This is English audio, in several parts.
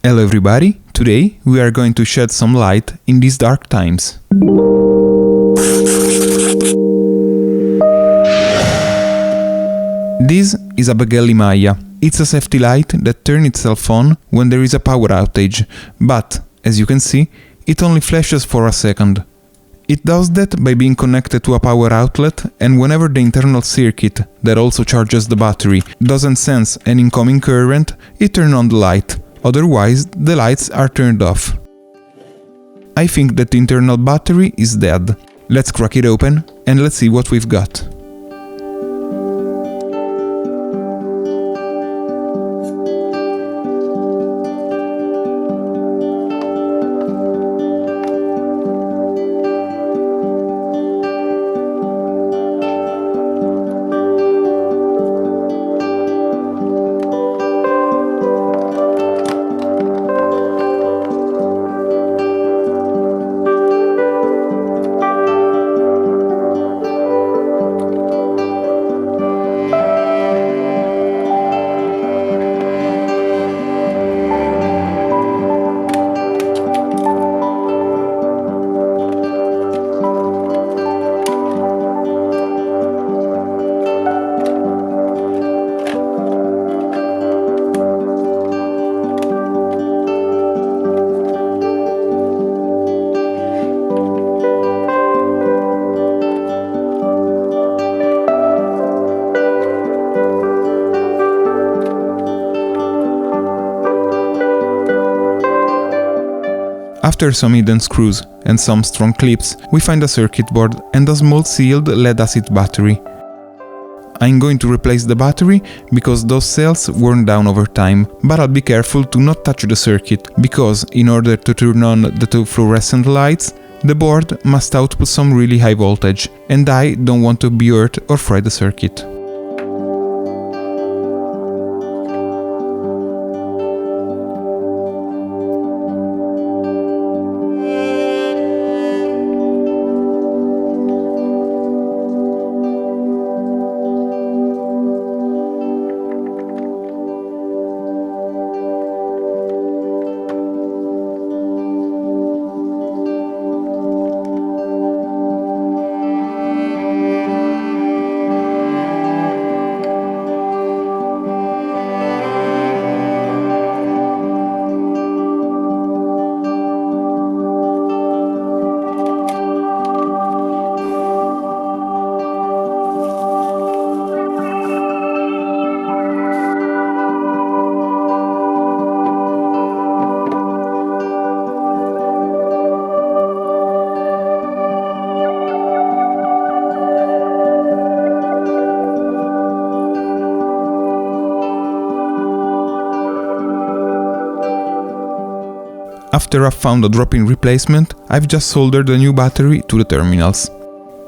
Hello everybody, today we are going to shed some light in these dark times. This is a Beghelli Maya. It's a safety light that turns itself on when there is a power outage, but, as you can see, it only flashes for a second. It does that by being connected to a power outlet, and whenever the internal circuit, that also charges the battery, doesn't sense an incoming current, it turns on the light. Otherwise, the lights are turned off. I think that the internal battery is dead. Let's crack it open and let's see what we've got. After some hidden screws and some strong clips, we find a circuit board and a small sealed lead-acid battery. I'm going to replace the battery because those cells worn down over time, but I'll be careful to not touch the circuit, because in order to turn on the two fluorescent lights, the board must output some really high voltage, and I don't want to be hurt or fry the circuit. After I've found a drop-in replacement, I've just soldered a new battery to the terminals.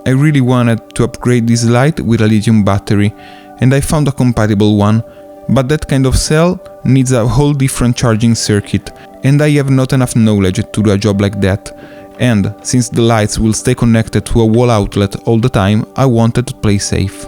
I really wanted to upgrade this light with a lithium battery, and I found a compatible one, but that kind of cell needs a whole different charging circuit, and I have not enough knowledge to do a job like that. And since the lights will stay connected to a wall outlet all the time, I wanted to play safe.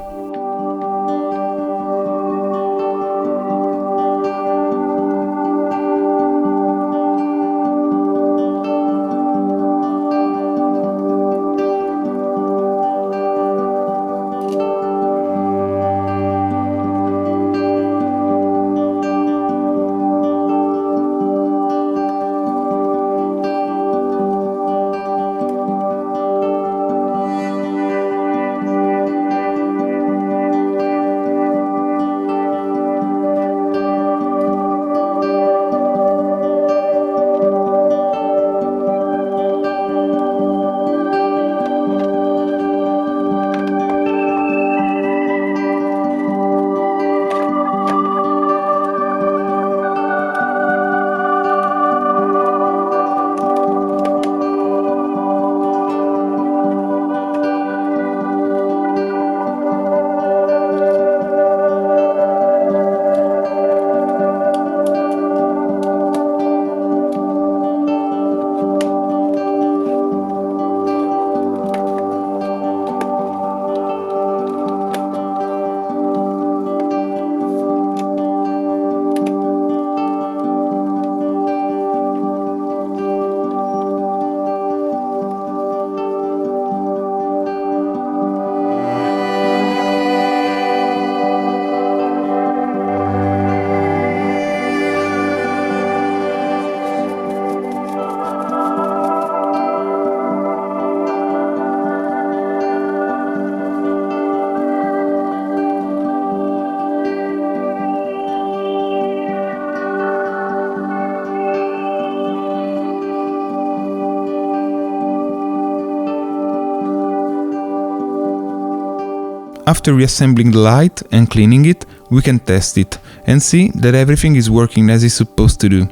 After reassembling the light and cleaning it, we can test it and see that everything is working as it's supposed to do.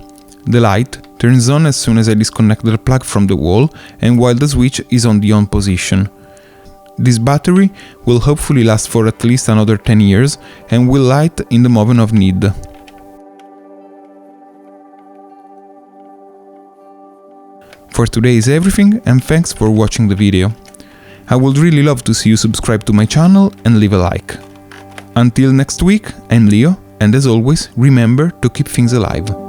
The light turns on as soon as I disconnect the plug from the wall and while the switch is on the on position. This battery will hopefully last for at least another 10 years and will light in the moment of need. For today is everything, and thanks for watching the video. I would really love to see you subscribe to my channel and leave a like. Until next week, I'm Leo, and as always, remember to keep things alive.